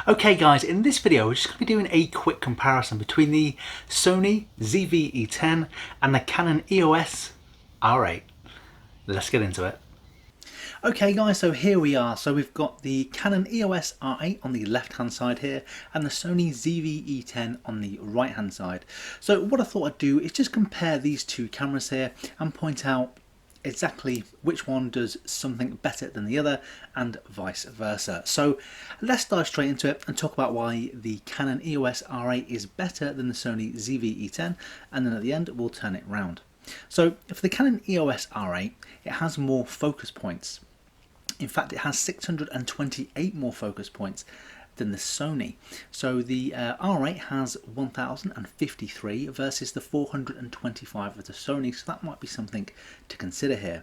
Okay guys, in this video we're just going to be doing a quick comparison between the Sony ZV-E10 and the Canon EOS R8. Let's get into it. Okay guys, so here we are. So we've got the Canon EOS R8 on the left hand side here and the Sony ZV-E10 on the right hand side. So what I thought I'd do is just compare these two cameras here and point out exactly which one does something better than the other and vice versa. So let's dive straight into it and talk about why the Canon EOS R8 is better than the Sony ZV-E10, and then at the end we'll turn it round. So for the Canon EOS R8, it has more focus points. In fact, it has 628 more focus points than the Sony. So the R8 has 1053 versus the 425 of the Sony, so that might be something to consider here.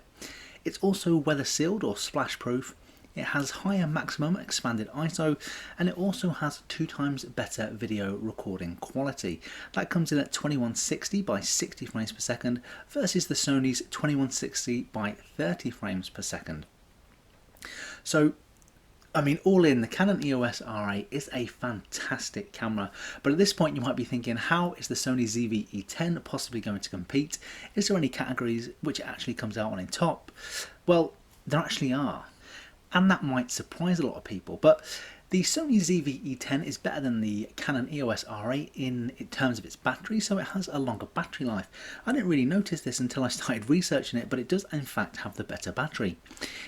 It's also weather sealed or splash proof. It has higher maximum expanded ISO, and it also has 2 times better video recording quality. That comes in at 2160 by 60 frames per second versus the Sony's 2160 by 30 frames per second. So I mean, all in, the Canon EOS R8 is a fantastic camera, but at this point you might be thinking, how is the Sony ZV-E10 possibly going to compete? Is there any categories which it actually comes out on in top? Well, there actually are, and that might surprise a lot of people, but the Sony ZV-E10 is better than the Canon EOS R8 in terms of its battery, so it has a longer battery life. I didn't really notice this until I started researching it, but it does in fact have the better battery.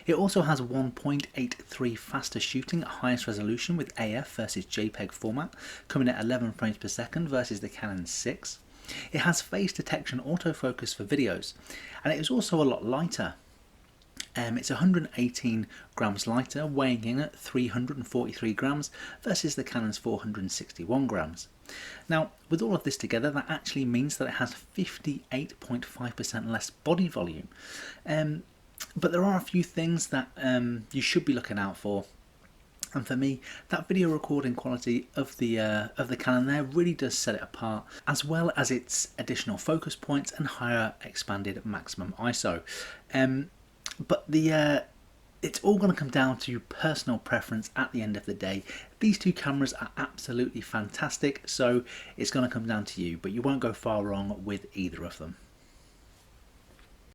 It also has 1.83 faster shooting at highest resolution with AF versus JPEG format, coming at 11 frames per second versus the Canon 6. It has face detection autofocus for videos, and it is also a lot lighter. It's 118 grams lighter, weighing in at 343 grams versus the Canon's 461 grams. Now, with all of this together, that actually means that it has 58.5% less body volume. But there are a few things that you should be looking out for. And for me, that video recording quality of the Canon there really does set it apart, as well as its additional focus points and higher expanded maximum ISO. But it's all going to come down to personal preference at the end of the day. These two cameras are absolutely fantastic, so it's going to come down to you, but you won't go far wrong with either of them.